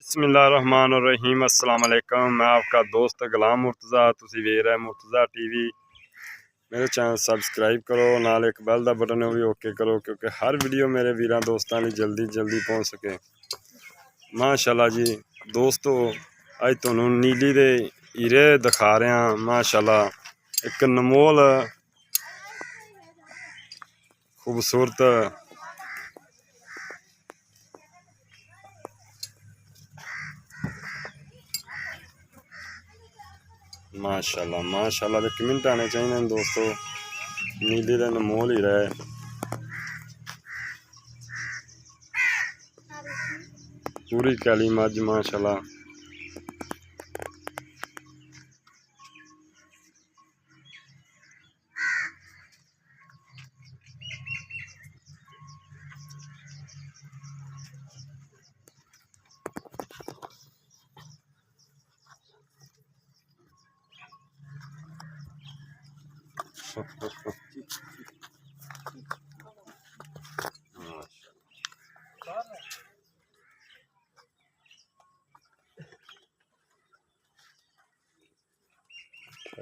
बिस्मिल्लाहिर्रहमानिर्रहीम अस्सलाम वालेकुम। मैं आपका दोस्त गुलाम मुर्तज़ा, तुसी वेख रहे मुर्तज़ा टीवी। मेरे चैनल सबसक्राइब करो, नाल एक बैल दा बटन है वो भी ओके करो, क्योंकि हर वीडियो मेरे वीरां दोस्तां लई जल्दी पहुँच सके। माशाल्लाह जी दोस्तों, अज तुहानूं नीली दे हीरे दिखा रहे हैं। माशाल्लाह एक नमोल खूबसूरत माशाल्लाह दे कमेंट आने चाहिए दोस्तों। नीली का नमोल हीरा है, पूरी कैली मझ माशाल्लाह।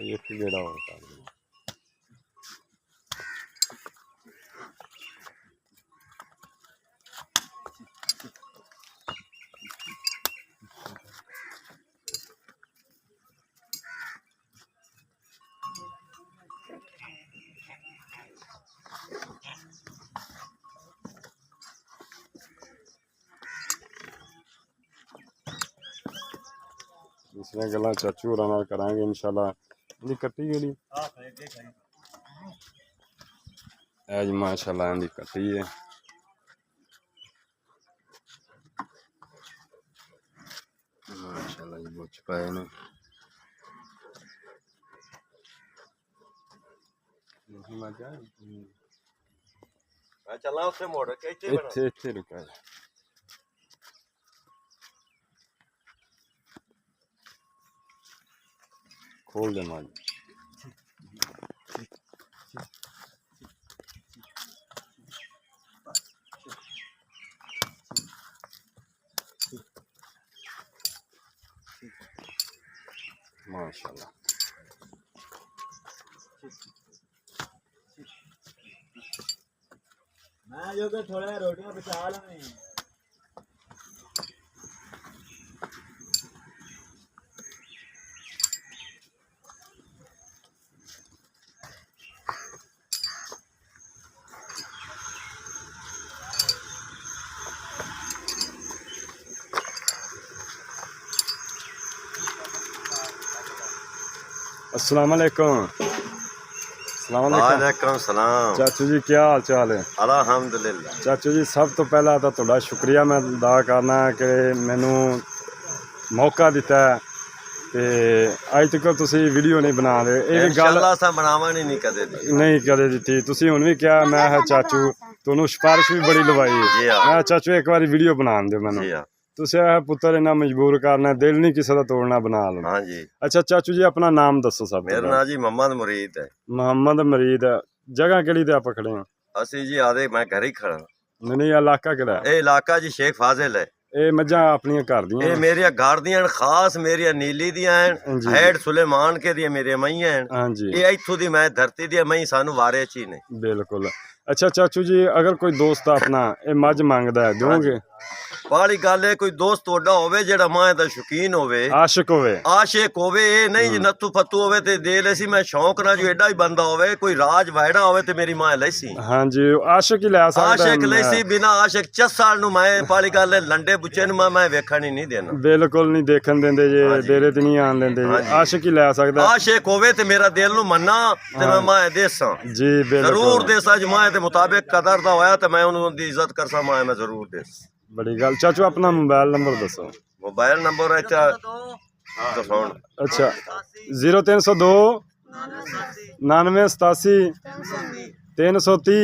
ये गेड़ा होता है। इसमें गल्लां चाचू होरां नाल करांगे इंशाल्लाह। इहदी कट्टी केड़ी है जी, माशाल्लाह इहदी कट्टी है। माशाल्लाह जी बुच पाए ने। चला उसे मोड़ के इत्थे रुका है। खोल दे माल। माशाल्लाह मैं जो के थोड़ा रोटियां बचा लें। अस्सलाम वालेकुम। वालेकुम सलाम चाचू जी क्या हाल चाल है? अल्हम्दुलिल्लाह। चाचू जी सब तो पहला तो तुहाडा शुक्रिया मैं अदा करना कि मैनू मौका दिता है ते अज तक तुसी वीडियो नहीं बना रहे। ये भी गल नहीं कदे दित्ती। तुसी हुण भी क्या मैं है चाचू तुहानू सिफारिश भी बड़ी लवाई है। मैं चाचू एक बार वीडियो बना दो मैनू। तुसी पुत्र इन्ना मजबूर करना, दिल नहीं किसी का तोड़ना, बना लो। हाँ जी। अच्छा चाचू जी अपना नाम दसो सब। मेरा नाम जी मोहम्मद मुरीद है। मोहम्मद मुरीद। जगह केड़ी ते आप खड़े हैं? असि जी आदे मैं घर ही खड़ा। नहीं इलाका केड़ा? ए इलाका जी शेख फाजिल है। ये मझां अपनियां घर दियां? ये मेरिया घर दियां खास मेरिया नीली दियां हैं। हेड सुलेमान के दियां मेरिया मईयां हैं। हाँ जी। ये इत्थों दी मैं धरती दियां मई सानू वारे ची ने। बिल्कुल। अच्छा चाचू जी अगर कोई दोस्त अपना ये मझ मंगदा है दोगे? वाली गल है कोई दोस्त तोड़ा होवे जेड़ा मां दा शौकीन होवे, आशिक होवे ये नहीं जी नत्थू फत्तू होवे ते दे लेसी। मैं शौक ना जो एडा ही बंदा होवे कोई राज वायड़ा होवे ते मेरी मां लैसी। हां जी आशिक ही ले सकदा। आशिक लैसी बिना आशिक 6 साल नु मैं वाली गल है लंडे बुच्चे नु मैं वेखण ही नहीं देना। बिल्कुल नहीं देखन देंदे जे डेरे ते नहीं आन देंदे। आशिक ही ले सकदा। आशिक होवे ते मेरा दिल नु मन्ना ते मैं मां देसा जी। बिल्कुल जरूर देसा जी। मां दे मुताबिक कदर दा होया ते मैं उन्हों दी इज्जत करसा। मां मैं जरूर देस। बड़ी गल। चाचू अपना मोबाइल नंबर दसो। मोबाइल नंबर है अच्छा 0302 99 87 330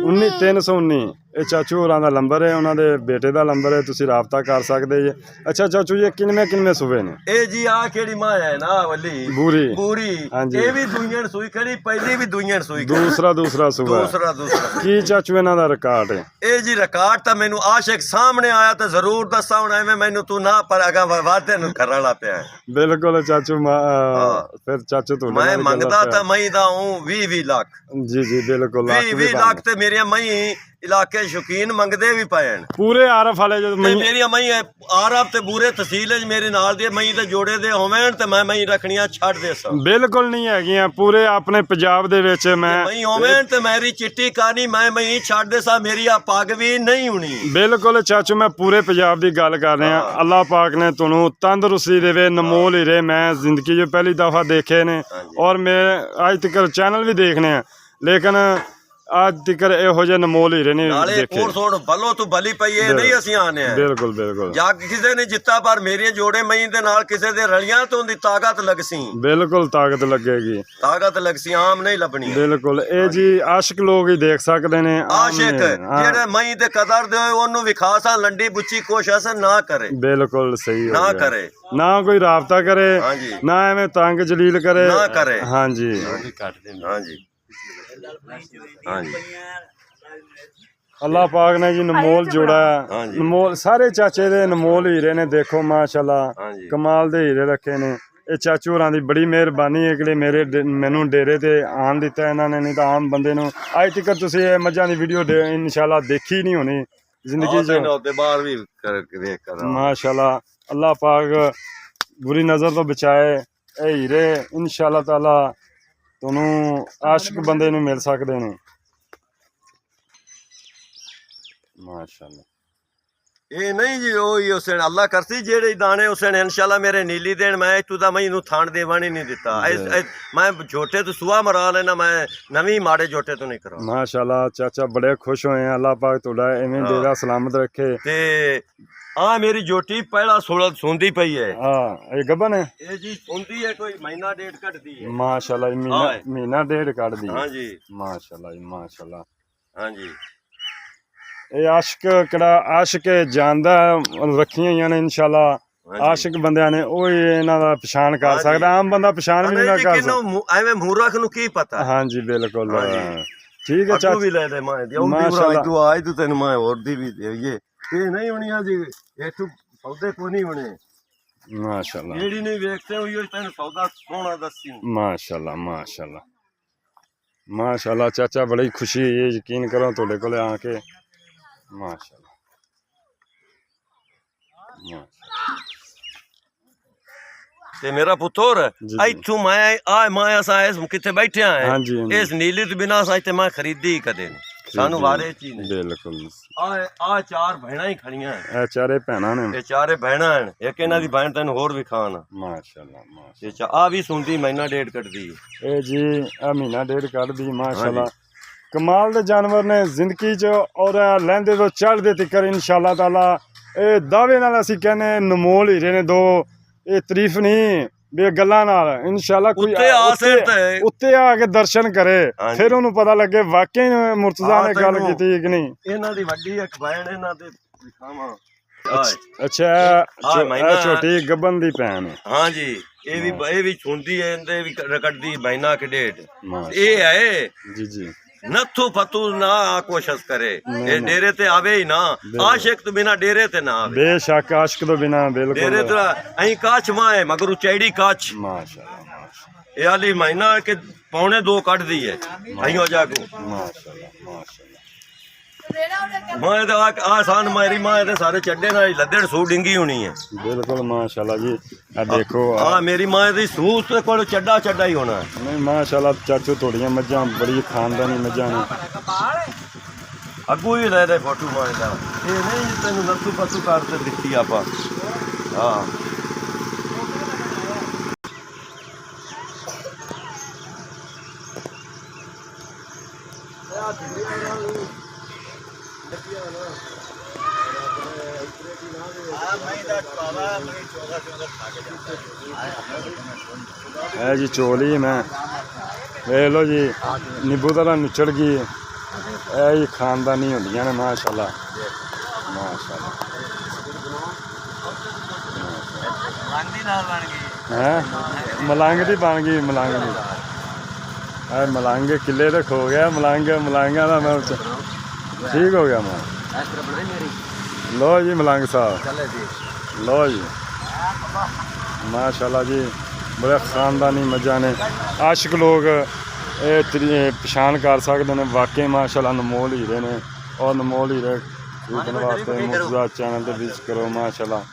19 319। ਇਹ ਚਾਚੂ ਹੋਰਾਂ ਦਾ ਨੰਬਰ ਹੈ, ਉਹਨਾਂ ਦੇ ਬੇਟੇ ਦਾ ਨੰਬਰ ਹੈ, ਤੁਸੀਂ ਰਾਬਤਾ ਕਰ ਸਕਦੇ ਜੀ। ਅੱਛਾ ਚਾਚੂ ਜੀ ਕਿੰਨੇ ਸੂਬੇ ਨੇ ਇਹ ਜੀ ਆ ਕਿਹੜੀ ਮਾਂ ਹੈ ਨਾ ਵੱਲੀ ਬੂਰੀ ਹਾਂਜੀ ਇਹ ਵੀ ਦੂਈਆਂ ਸੂਈ ਖੜੀ, ਪਹਿਲੀ ਵੀ ਦੂਈਆਂ ਸੂਈ ਦੂਸਰਾ ਸੂਬਾ ਦੂਸਰਾ ਕੀ ਚਾਚੂ ਇਹਨਾਂ ਦਾ ਰਿਕਾਰਡ ਹੈ? ਇਹ ਜੀ ਰਿਕਾਰਡ ਤਾਂ ਮੈਨੂੰ ਆਸ਼ਿਕ ਸਾਹਮਣੇ ਆਇਆ ਤਾਂ ਜ਼ਰੂਰ ਦੱਸਾਂ, ਹੁਣ ਐਵੇਂ ਮੈਨੂੰ ਤੂੰ ਨਾ ਪਰ ਅਗਾ ਵਾਦੇ ਨੂੰ ਕਰਨ ਵਾਲਾ ਪਿਆ। ਬਿਲਕੁਲ ਚਾਚੂ ਫਿਰ ਚਾਚੂ ਤੁਹਾਡੇ ਮੈਂ ਮੰਗਦਾ ਤਾਂ ਮਈ ਦਾ ਹੂੰ 20 ਲੱਖ ਜੀ ਬਿਲਕੁਲ 20 ਲੱਖ ਤੇ ਮੇਰੀਆਂ ਮਈ ਇਲਾਕੇ ਸ਼ੌਕੀਨ ਮੰਗਦੇ ਵੀ ਪਏ ਪੂਰੇ ਆਰਫ ਵਾਲੇ ਜਦੋਂ ਮੇਰੀਆਂ ਮਈ ਆਰਫ ਤੇ ਬੂਰੇ ਤਹਿਸੀਲ ਮੇਰੇ ਨਾਲ ਦੇ ਮਈ ਤੇ ਜੋੜੇ ਦੇ ਹੋਵਣ ਤੇ ਮੈਂ ਮਈ ਰੱਖਣੀਆਂ ਛੱਡ ਦੇ ਸਾਂ। ਬਿਲਕੁਲ ਨਹੀਂ ਹੈਗੀਆਂ ਪੂਰੇ ਆਪਣੇ ਪੰਜਾਬ ਦੇ ਵਿੱਚ ਮੈਂ ਮਈ ਹੋਵਣ ਤੇ ਮੇਰੀ ਚਿੱਟੀ ਕਹਾਣੀ ਮੈਂ ਮਈ ਛੱਡ ਦੇ ਸਾਂ, ਮੇਰੀ ਆ ਪੱਗ ਵੀ ਨਹੀਂ ਹੋਣੀ। ਬਿਲਕੁਲ ਚਾਚੂ ਮੈਂ ਪੂਰੇ ਪੰਜਾਬ ਦੀ ਗੱਲ ਕਰ ਰਿਹਾ। ਅੱਲਾਹ ਪਾਕ ਨੇ ਤੁਹਾਨੂੰ ਤੰਦਰੁਸਤੀ ਦੇਵੇ, ਨਮੋਲ ਹੀਰੇ ਮੈਂ ਜ਼ਿੰਦਗੀ 'ਚ ਪਹਿਲੀ ਦਫਾ ਦੇਖੇ ਨੇ ਔਰ ਮੈਂ ਅੱਜ ਤੱਕ ਚੈਨਲ ਵੀ ਦੇਖਨੇ ਆ, ਲੇਕਿਨ ਅੱਜ ਤੱਕ ਇਹੋ ਜਿਹੇ ਨਮੋਲ ਹੀਰੇ ਨਹੀਂ ਦੇਖੇ। ਹੋਰ ਸੁਣ ਭਲੋ ਤੂੰ ਭਲੀ ਪਈਏ ਨਹੀਂ ਅਸੀਂ ਆਨੇ ਆ ਬਿਲਕੁਲ ਜਾਂ ਕਿਸੇ ਨੇ ਜਿੱਤਾ ਪਰ ਮੇਰੀਆਂ ਜੋੜੇ ਮਈ ਦੇ ਨਾਲ ਕਿਸੇ ਦੇ ਰਲੀਆਂ ਤੋਂ ਦੀ ਤਾਕਤ ਲੱਗਸੀ। ਬਿਲਕੁਲ ਤਾਕਤ ਲੱਗੇਗੀ, ਤਾਕਤ ਲੱਗਸੀ, ਆਮ ਨਹੀਂ ਲੱਭਣੀ। ਬਿਲਕੁਲ ਇਹ ਜੀ ਆਸ਼ਿਕ ਲੋਕ ਹੀ ਦੇਖ ਸਕਦੇ ਨੇ। ਆਸ਼ਿਕ ਜਿਹੜੇ ਮਈ ਦੇ ਕਦਰ ਦੇ ਉਹਨੂੰ ਵਿਖਾਸਾ ਲੰਡੀ ਬੁੱਚੀ ਕੋਸ਼ਿਸ਼ ਨਾ ਕਰੇ। ਬਿਲਕੁਲ ਸਹੀ ਨਾ ਕਰੇ, ਨਾ ਕੋਈ ਰਾਬਤਾ ਕਰੇ, ਨਾ ਐਵੇਂ ਤੰਗ ਜਲੀਲ ਕਰੇ ਨਾ ਕਰੇ। ਹਾਂਜੀ ਹਾਂਜੀ ਅੱਲਾਹ ਪਾਕ ਨੇ ਜੀ ਨਮੋਲ ਜੋੜਾ, ਨਮੋਲ ਸਾਰੇ ਚਾਚੇ ਦੇ ਨਮੋਲ ਹੀਰੇ ਨੇ। ਦੇਖੋ ਮਾਸ਼ਾਅੱਲਾ ਕਮਾਲ ਦੇ ਹੀਰੇ ਰੱਖੇ ਨੇ। ਇਹ ਚਾਚੂ ਹੋਰਾਂ ਦੀ ਬੜੀ ਮਿਹਰਬਾਨੀ ਹੈ ਕਿ ਮੈਨੂੰ ਡੇਰੇ ਤੇ ਆਣ ਦਿੱਤਾ ਇਹਨਾਂ ਨੇ, ਨਹੀਂ ਤਾਂ ਆਮ ਬੰਦੇ ਨੂੰ ਅੱਜ ਤੱਕ ਤੁਸੀਂ ਇਹ ਮੱਝਾਂ ਦੀ ਵੀਡੀਓ ਇਨਸ਼ਾਅੱਲਾ ਦੇਖੀ ਨਹੀਂ ਹੋਣੀ ਜ਼ਿੰਦਗੀ 'ਚ। ਮਾਸ਼ਾਅੱਲਾ ਅੱਲਾਹ ਪਾਕ ਬੁਰੀ ਨਜ਼ਰ ਤੋਂ ਬਚਾਏ। ਇਹ ਹੀਰੇ ਇਨਸ਼ਾਅੱਲਾ ਤਾਲਾ ਤੁਹਾਨੂੰ ਆਸ਼ਿਕ ਬੰਦੇ ਨੂੰ ਮਿਲ ਸਕਦੇ ਨੇ। ਮਾਸ਼ਾਅੱਲਾ ਇਹ ਨਹੀਂ ਜੀ ਉਹੀ ਉਸ ਨੇ ਅੱਲਾ ਕਰਸੀ ਜਿਹੜੇ ਦਾਣੇ ਉਸ ਨੇ ਇਨਸ਼ਾਅੱਲਾ ਮੇਰੇ ਨੀਲੀ ਦੇਣ। ਮੈਂ ਤੂੰ ਤਾਂ ਮੈਨੂੰ ਥਾਣ ਦੇਵਾਂ ਨਹੀਂ ਦਿੱਤਾ। ਮੈਂ ਝੋਟੇ ਤੋਂ ਸੁਆ ਮਰਾ ਲੈਣਾ, ਮੈਂ ਨਵੀਂ ਮਾੜੇ ਝੋਟੇ ਤੋਂ ਨਹੀਂ ਕਰਾਂ। ਮਾਸ਼ਾਅੱਲਾ ਚਾਚਾ ਬੜੇ ਖੁਸ਼ ਹੋਏ ਆ। ਅੱਲਾਹ ਪਾਕ ਤੁਹਾਡਾ ਐਵੇਂ ਡੇਰਾ ਸਲਾਮਤ ਰੱਖੇ। ਤੇ ਆ ਮੇਰੀ ਜੋਟੀ ਪਹਿਲਾ 16 ਸੁੰਦੀ ਪਈ ਹੈ। ਇਹ ਗੱਬਨ ਹੈ? ਇਹ ਜੀ ਸੁੰਦੀ ਹੈ, ਕੋਈ ਮਹੀਨਾ ਡੇਢ ਕੱਢਦੀ ਹੈ। ਮਾਸ਼ਾਅੱਲਾ ਮਹੀਨਾ ਡੇਢ ਕੱਢਦੀ ਹੈ। ਹਾਂਜੀ ਮਾਸ਼ਾਅੱਲਾ ਮਾਸ਼ਾਅੱਲਾ। ਹਾਂਜੀ ਇਹ ਆਸ਼ਿਕ ਕਿਹੜਾ ਆਸ਼ਿਕ ਜਾਣਦਾ ਰੱਖੀਆਂ ਹੋਈਆਂ ਨੇ ਇਨਸ਼ਾਅੱਲਾ। ਆਸ਼ਿਕ ਬੰਦਿਆਂ ਨੇ ਉਹ ਇਹਨਾਂ ਦਾ ਪਛਾਣ ਕਰ ਸਕਦਾ, ਆਮ ਬੰਦਾ ਪਛਾਣ ਵੀ ਨਹੀਂ ਕਰ ਸਕਦਾ। ਐਵੇਂ ਮੂਰਖ ਨੂੰ ਕੀ ਪਤਾ। ਹਾਂਜੀ ਬਿਲਕੁਲ ਠੀਕ ਹੈ ਚਾਚੂ ਵੀ ਲੈ ਦੇ ਮਾਂ ਦੀ ਮਾਸ਼ਾਅੱਲਾ। ਤੂੰ ਆਜ ਤੂੰ ਤੈਨੂੰ ਮੈਂ ਹੋਰ ਦੀ ਵੀ ਦੇਈਏ। ਇਹ ਨਹੀਂ ਹੋਣੀ ਆ ਜੀ ਇਥੋਂ ਸੌਦੇ ਕੋ ਨਹੀਂ ਹੋਣੇ। ਮਾਸ਼ਾਅੱਲਾ ਜਿਹੜੀ ਨਹੀਂ ਵੇਖਦੇ ਹੋਈ ਤੈਨੂੰ ਸੌਦਾ ਸੋਹਣਾ ਦੱਸੀ। ਮਾਸ਼ਾਅੱਲਾ ਮਾਸ਼ਾਅੱਲਾ ਮਾਸ਼ਾਅੱਲਾ ਚਾਚਾ ਬੜੀ ਖੁਸ਼ੀ ਹੈ, ਯਕੀਨ ਕਰੋ ਤੁਹਾਡੇ ਕੋਲ ਆ ਕੇ। ਮਾਸ਼ਾਅੱਲਾ ਤੇ ਮੇਰਾ ਪੁੱਤਰ ਇੱਥੋਂ ਮੈਂ ਅਸਾਂ ਇਸ ਕਿੱਥੇ ਬੈਠਿਆ ਹੈ ਇਸ ਨੀਲੀ ਤੋਂ ਬਿਨਾਂ ਅਸਾਂ ਇੱਥੇ ਮੈਂ ਖਰੀਦੀ ਕਦੇ ਨਹੀਂ। ਸਾਨੂੰ ਵਾਰੇ ਚੀ ਨਹੀਂ। ਬਿਲਕੁਲ ਆ ਚਾਰ ਭੈਣਾਂ ਹੀ ਖੜੀਆਂ। ਇਹ ਚਾਰੇ ਭੈਣਾਂ ਨੇ? ਇਹ ਚਾਰੇ ਭੈਣਾਂ ਹਨ। ਇੱਕ ਇਹਨਾਂ ਦੀ ਭੈਣ ਤੈਨੂੰ ਹੋਰ ਵੀ ਖਾਣ। ਮਾਸ਼ਾਅੱਲਾ ਮਾਸ਼ਾਅੱਲਾ। ਆ ਵੀ ਸੁਣਦੀ ਮਹੀਨਾ ਡੇਢ ਕੱਢਦੀ। ਇਹ ਜੀ ਆ ਮਹੀਨਾ ਡੇਢ ਕੱਢਦੀ। ਮਾਸ਼ਾਅੱਲਾ ਕਮਾਲ ਦੇ ਜਾਨਵਰ ਨੇ ਜ਼ਿੰਦਗੀ 'ਚ ਔਰ ਲਹਿੰਦੇ ਤੋਂ ਚੜ੍ਹਦੇ ਤੀਕਰ ਇਨਸ਼ਾਅੱਲਾ ਤਾਲਾ। ਇਹ ਦਾਅਵੇ ਨਾਲ ਅਸੀਂ ਕਹਿੰਦੇ ਨਮੋਲ ਹੀਰੇ ਨੇ ਦੋ। ਇਹ ਤਾਰੀਫ ਨਹੀਂ ਵੀ ਗੱਲਾਂ ਨਾਲ। ਇਨਸ਼ਾਅੱਲਾ ਕੋਈ ਉੱਤੇ ਆ ਕੇ ਦਰਸ਼ਨ ਕਰੇ ਫਿਰ ਉਹਨੂੰ ਪਤਾ ਲੱਗੇ ਵਾਕਈ ਮੁਰਤਜ਼ਾ ਨੇ ਗੱਲ ਕੀਤੀ ਕਿ ਨਹੀਂ। ਇਹਨਾਂ ਦੀ ਵੱਡੀ ਇੱਕ ਭੈਣ ਇਹਨਾਂ ਦੇ ਦਿਖਾਵਾਂ। ਅੱਛਾ ਛੋਟੀ ਗੱਬਨ ਦੀ ਭੈਣ। ਹਾਂਜੀ ਇਹ ਵੀ ਸੁਣਦੀ ਹੈ, ਇਹਦੇ ਵੀ ਕੱਢਦੀ ਮਹੀਨਾ ਕਿ ਡੇਢ। ਇਹ ਹੈ ਜੀ ਨੱਥੂ ਫਤੂ ਨਾ ਕੋਸ਼ਿਸ਼ ਕਰੇ। ਇਹ ਡੇਰੇ ਤੇ ਆਵੇ ਹੀ ਨਾ। ਆਸ਼ਿਕ ਤੋਂ ਬਿਨਾ ਡੇਰੇ ਤੇ ਨਾ ਆਵੇ। ਬੇਸ਼ੱਕ ਆਸ਼ਿਕ ਤੋਂ ਬਿਨਾ ਬਿਲਕੁਲ ਡੇਰੇ ਤੇ ਅਹੀਂ ਕਾਛ ਮਾਏ ਮਗਰ ਉਚੈੜੀ ਕਾਛ। ਮਾਸ਼ਾਅੱਲਾ ਇਹ ਆਲੀ ਮਹੀਨਾ ਕੇ ਪੌਣੇ 2 ਕੱਢਦੀ ਹੈ। ਅਹੀਂ ਹੋ ਜਾਗੋ। ਮਾਸ਼ਾਅੱਲਾ ਮਾਸ਼ਾਅੱਲਾ। ਮੈਂ ਤਾਂ ਆਸਾਨ ਮੇਰੀ ਮਾਂ ਦੇ ਸਾਰੇ ਚੱਡੇ ਨਾਲ ਲੱਦੜ ਸੂ ਡਿੰਗੀ ਹੋਣੀ ਹੈ। ਬਿਲਕੁਲ ਮਾਸ਼ਾਅੱਲਾ ਜੀ। ਆ ਦੇਖੋ ਆ ਮੇਰੀ ਮਾਂ ਦੀ ਸੂਸ ਕੋਲ ਚੱਡਾ ਹੀ ਹੋਣਾ। ਨਹੀਂ ਮਾਸ਼ਾਅੱਲਾ ਚਾਚੂ ਤੁਹਾਡੀਆਂ ਮੱਝਾਂ ਬੜੀ ਖਾਨਦਾਨੀ ਮੱਝਾਂ ਨੇ। ਅੱਗੂ ਹੀ ਲੈ ਦੇ ਫੋਟੋ ਮਾਂ ਦਾ। ਇਹ ਨਹੀਂ ਤੈਨੂੰ ਨੱਥੂ ਪੱਤੂ ਕਰ ਤੇ ਦਿੱਤੀ ਆਪਾਂ। ਹਾਂ है जी चोली मैं वे लो जी नींबू तरह निचड़ गई ਇਹ ਹੀ ਖਾਨਦਾਨੀ ਹੁੰਦੀਆਂ ਨੇ ਮਾਸ਼ਾਅੱਲਾ ਮਾਸ਼ਾਅੱਲਾ ਹੈ ਮਲੰਗ ਦੀ ਬਣ ਗਈ ਮਲੰਗ ਦੀ ਇਹ ਮਲੰਗ ਕਿੱਲੇ ਤੇ ਖੋ ਗਿਆ ਮਲੰਗਾਂ ਦਾ ਮੈਂ ਠੀਕ ਹੋ ਗਿਆ ਮੈਂ ਲੋ ਜੀ ਮਲੰਗ ਸਾਹਿਬ ਲੋ ਜੀ ਮਾਸ਼ਾਅੱਲਾ ਜੀ ਬੜੇ ਖਾਨਦਾਨੀ ਮੱਝਾਂ ਨੇ ਆਸ਼ਿਕ ਲੋਕ ਇਹ ਪਛਾਣ ਕਰ ਸਕਦੇ ਨੇ ਵਾਕਈ ਮਾਸ਼ਾਅੱਲਾ ਅਨਮੋਲ ਹੀਰੇ ਨੇ ਔਰ ਅਨਮੋਲ ਹੀਰੇ ਖਰੀਦਣ ਵਾਸਤੇ ਮੁਰਤਜ਼ਾ ਚੈਨਲ ਤੇ ਵਿਜ਼ਿਟ ਕਰੋ ਮਾਸ਼ਾਅੱਲਾ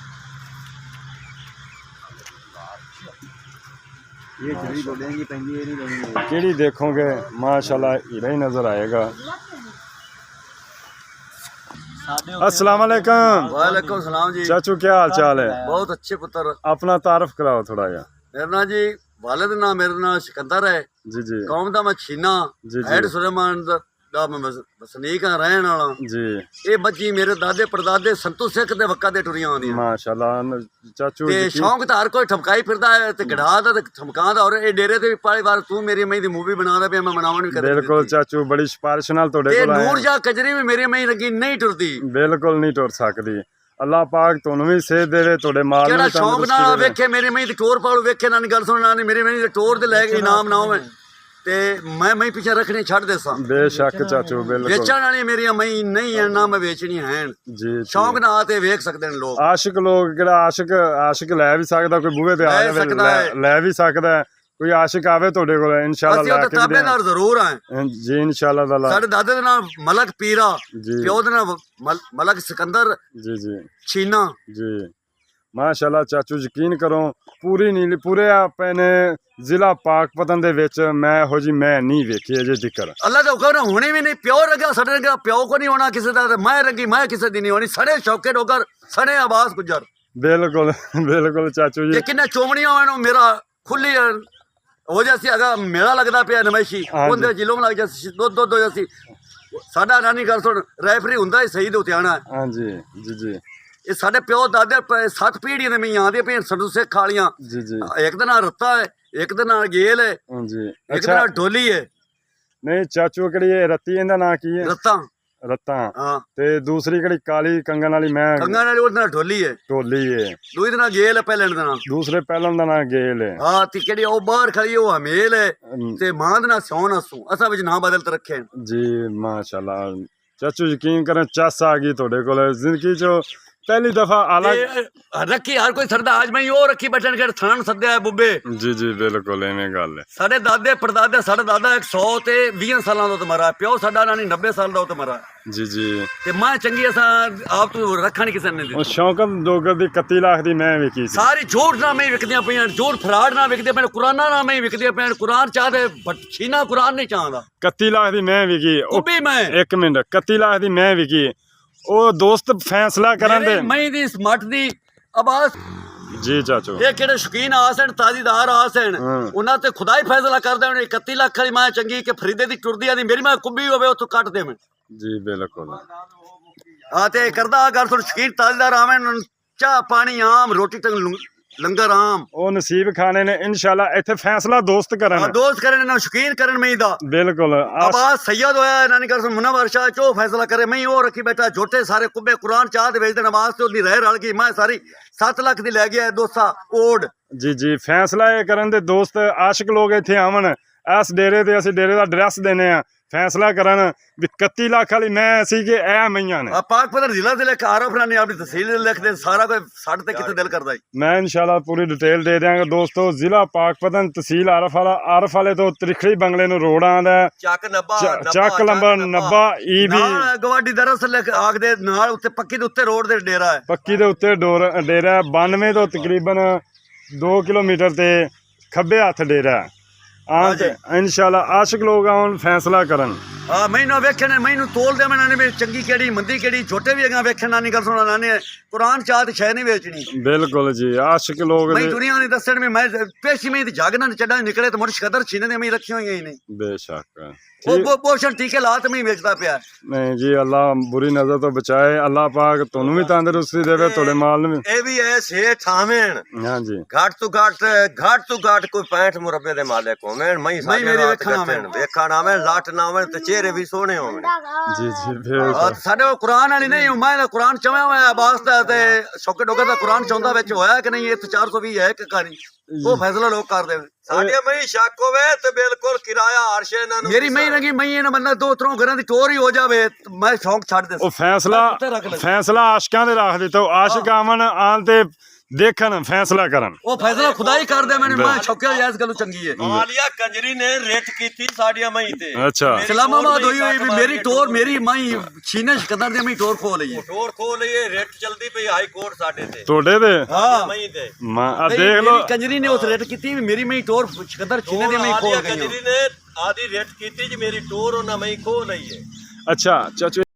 ਕਿਹੜੀ ਦੇਖੋਗੇ ਮਾਸ਼ਾਅੱਲਾ हीरा ही नजर आएगा। अस्सलाम वालेकुम। वालेकुम सलाम जी। चाचू क्या हाल चाल है? बहुत अच्छे पुत्र। अपना तारफ कराओ थोड़ा या। मेरा नाम जी वालिद नाम मेरा नाम सिकंदर है जी जी। कौम दा मैं छीना हैड सुलेमान दा मैं वसनीक हां रहन वाला जी। ये मच्छी मेरे दादे परदादे संतू सिख दे वक्का दे टुरियां आंदियां माशाअल्लाह चाचू ते शौक तो हर कोई ठमकाई फिरदा है ते गड़ा दा ते ठमकांदा और ये डेरे ते भी पाली बार तू मेरी मई दी मूवी बनादा पे मैं बनावन भी कर बिल्कुल चाचू बड़ी सिफारिश नाल तोड़े कोल आया नूर जा कजरी भी मेरी मई लगी नहीं टुरदी बिल्कुल नहीं टुर सकदी। अल्लाह पाक तुहानू भी सेहत देवे तोड़े माल केड़ा शौक नाल वेखे मेरी मई दी टोर पालू वेखे ना गल सुनना नहीं मेरी मई दी टोर दे ले के इनाम ना होवे ते मैं पीछे रखनी छड़ देसा बेशक चाचू बिल्कुल बेचण वाली मेरी मई नहीं है ना मैं बेचनी है जी। शौक ना आते वेख सकदे ने लोग आशिक लोग केड़ा आशिक लै भी सकदा कोई बूहे ते आ लै भी सकदा कोई आशिक आवे तोड़े कोल इंशाअल्लाह लै के ताबेदार जरूर हैं जी इंशाअल्लाह ताला। साडे दादे दा नाम मलक पीरा प्यो दा नाम मलक सिकंदर जी जी छीना जी। माशाअल्लाह चाचू यकीन करो पूरी नीली पूरे अपने जिला पाकपतन दे विच मैं हो जी मैं नहीं वेखी अजे तक। अल्लाह दा हुक्म होनी भी नहीं प्यो रगा सड़े रगा प्यो को नहीं होना किसी दा मैं रगी मैं किसी दी नहीं होनी सड़े शौके डोगर सड़े आवाज गुजर बिल्कुल बिल्कुल चाचू जी। किन्ने चोमणियां होवे मेरा खुली हो जासी अगर मेला लगदा पिया नमैशी ओंदे जिलों लग जासी दो दो जासी साडा नानी गल सुन रेफरी हुंदा ही सही दे उत्ते आना हां जी जी जी। ये साडे प्यो दादे 7 पीढ़ियां ने मैं आंदे पे संधू सिख खालियां जी जी। एक दा नाम रत्ता है एक दा नाम गेल है हां जी एक दा नाम ढोली है नहीं चाचू केड़ी है रत्ती इंदा नाम की है रत्ता रत्ता हां ते दूसरी केड़ी काली कंगन वाली मैं कंगन वाली ओदा नाम ढोली है दूई दा नाम गेल है पहले दा नाम दूसरे पहले दा नाम गेल है हां ते केड़ी ओ बाहर खड़ी ओ हमेल है ते मां दा नाम सोन असू असा विच नाम बदल ते रखे जी माशाल्लाह। चाचू यकीन करें चस आ गई तोड़े कोल जिंदगी चो पहली दफा अलग रखी हर कोई सरदा आज मैं ओ रखी बैठन के थान सद्या है बुब्बे जी जी बिल्कुल एवें गल है। साडे दादे परदादे साडा दादा 100 ते 20 सालां दा ते मरा प्यो साडा नानी 90 साल दा ते मरा जी जी। ते मां चंगी असा आप तो रखा नहीं किसी ने दी शौकत डोगर दी 31 लाख दी मैं विकी सारी झूठ ना में विकदियां पईयां झूठ फराड ना विकदे पे कुरान ना में विकदे पे कुरान चाहदे छीना कुरान नहीं चाहदा 31 लाख दी मैं विकी ओ भी मैं 1 मिनट 31 लाख दी मैं विकी ओ दोस्त फैसला करन दे मई दी स्मार्ट दी आवाज जी चाचू ये केड़े शौकीन आसन ताजीदार आसन उन्हां ते खुदा ही फैसला कर दे 31 लाख वाली मां चंगी के फरीदे दी टुरदी आदी मेरी मां कुब्बी होवे ओ तू कट दे मैं जी बिल्कुल हां ते करदा अगर थोड़ा शौकीन ताजीदार आवन चाह पानी आम रोटी तक लंगर आम ओ नसीब खाने ने इंशाल्लाह इथे फैसला दोस्त करन ना शौकीन करन में दा बिल्कुल आवाज सैयद होया नानी कर मुनव्वर शाह चो फैसला करे मैं ओ रखी बैठा झोटे सारे कुब्बे कुरान चाह दे भेज दे नमाज ते ओदी रह रल गई मैं सारी 7 लाख दी ले गया दोसा ओड जी जी। फैसला ये करन दे दोस्त आशिक लोग इथे आवन इस डेरे ते असि डेरे दा एड्रेस देने आ फैसला करन भी 31 लाख वाली मैं सी के ए मईयां ने पाकपतन जिला दे लिख आरफ रानी अपनी तहसील लिख दे सारा कोई साड ते किते दिल करदा मैं इंशाल्लाह पूरी डिटेल दे देंगे दोस्तों। जिला पाकपतन तहसील आरफ वाले तो त्रिखड़ी बंगले नु रोड आंदा चक नंबर 90 ई भी गवाडी दरस लिख आख दे नाल उत्ते पक्की दे उत्ते रोड दे डेरा है पक्की दे उत्ते डेरा 92 तो तकरीबन 2 किलोमीटर ते खब्बे हथ डेरा इंशाल्लाह आशिक लोग आउन फैसला करन हां मैनू वेखण मैनू तोल दे मैंने में चंगी केड़ी मंदी केड़ी छोटे भी अगा वेखण नानी गल सुना नानी कुरान चाहत शय नहीं बेचनी बिल्कुल जी। आशिक लोग मैं दुनिया नहीं दसण में मैं पेशी में जागना चढ़ा निकले तो मुर्श कदर छीने ने मैं रखी हुई है नहीं बेशक वो पोषण टीके लात में बेचता पिया नहीं जी। अल्लाह बुरी नजर तो बचाए अल्लाह पाक तुहानू भी तंदुरुस्ती देवे तोड़े माल में ए भी है सेठ आवेन हां जी घाट तो घाट कोई 65 मुरब्बे दे मालिक ਹੋਵੇ ਮਈ ਸਾਡੇ ਮੇਰੀ ਵੇਖਣ ਆਵੇ ਲੱਟ ਨਾ ਆਵੇ ਤੇ ਚਿਹਰੇ ਵੀ ਸੋਹਣੇ ਹੋਣ ਜੀ ਜੀ ਫਿਰ ਸਾਡੇ ਕੋਲ ਕੁਰਾਨ ਵਾਲੀ ਨਹੀਂ ਮੈਂ ਤਾਂ ਕੁਰਾਨ ਚਵੇਂ ਹੋਇਆ ਵਾਸਤਾ ਤੇ ਸ਼ੌਕੇ ਡੋਕੇ ਦਾ ਕੁਰਾਨ ਚਾਹੁੰਦਾ ਵਿੱਚ ਹੋਇਆ ਕਿ ਨਹੀਂ ਇਹ 420 ਹੈ ਕਿ ਕਹਾਣੀ ਉਹ ਫੈਸਲਾ ਲੋਕ ਕਰਦੇ ਨੇ ਸਾਡੇ ਮਈ ਸ਼ੱਕ ਹੋਵੇ ਤੇ ਬਿਲਕੁਲ ਕਿਰਾਇਆ ਅਰਸ਼ੇ ਇਹਨਾਂ ਨੂੰ ਮੇਰੀ ਮਈ ਲਗੀ ਮਈ ਇਹਨਾਂ ਬੰਦਾ ਦੋ ਤਰੋਂ ਘਰਾਂ ਦੀ ਟੋਰ ਹੀ ਹੋ ਜਾਵੇ ਮੈਂ ਸ਼ੌਂਕ ਛੱਡ ਦੇ ਉਹ ਫੈਸਲਾ ਆਸ਼ਕਾਂ ਦੇ ਰੱਖ ਦਿੱਤਾ ਆਸ਼ਿਕ ਆਵਣ ਆਣ ਤੇ ਦੇਖਣ ਫੈਸਲਾ ਕਰਨ ਉਹ ਫੈਸਲਾ ਖੁਦਾ ਹੀ ਕਰਦਾ ਮੈਨੂੰ ਮੈਂ ਸ਼ੌਕਿਆ ਜਾਇਜ਼ ਗੱਲੋਂ ਚੰਗੀ ਹੈ ਆਲੀਆ ਕੰਜਰੀ ਨੇ ਰਿਟ ਕੀਤੀ ਸਾਡੀਆਂ ਮਈ ਤੇ ਅੱਛਾ ਇਸਲਾਮਾਬਾਦ ਹੋਈ ਹੋਈ ਵੀ ਮੇਰੀ ਟੋਰ ਮੇਰੀ ਮਈ ਛੀਨੇ ਸਿਕੰਦਰ ਦੀ ਮਈ ਟੋਰ ਖੋ ਲਈਏ ਟੋਰ ਖੋ ਲਈਏ ਰਿਟ ਚਲਦੀ ਪਈ ਹਾਈ ਕੋਰਟ ਸਾਡੇ ਤੇ ਤੁਹਾਡੇ ਤੇ ਹਾਂ ਮਈ ਤੇ ਆ ਦੇਖ ਲਓ ਕੰਜਰੀ ਨੇ ਉਸ ਰਿਟ ਕੀਤੀ ਵੀ ਮੇਰੀ ਮਈ ਟੋਰ ਸਿਕੰਦਰ ਛੀਨੇ ਦੀ ਮਈ ਖੋ ਗਈ ਕੰਜਰੀ ਨੇ ਆਦੀ ਰਿਟ ਕੀਤੀ ਜੀ ਮੇਰੀ ਟੋਰ ਉਹਨਾਂ ਮਈ ਖੋ ਲਈਏ ਅੱਛਾ ਚਾਚੂ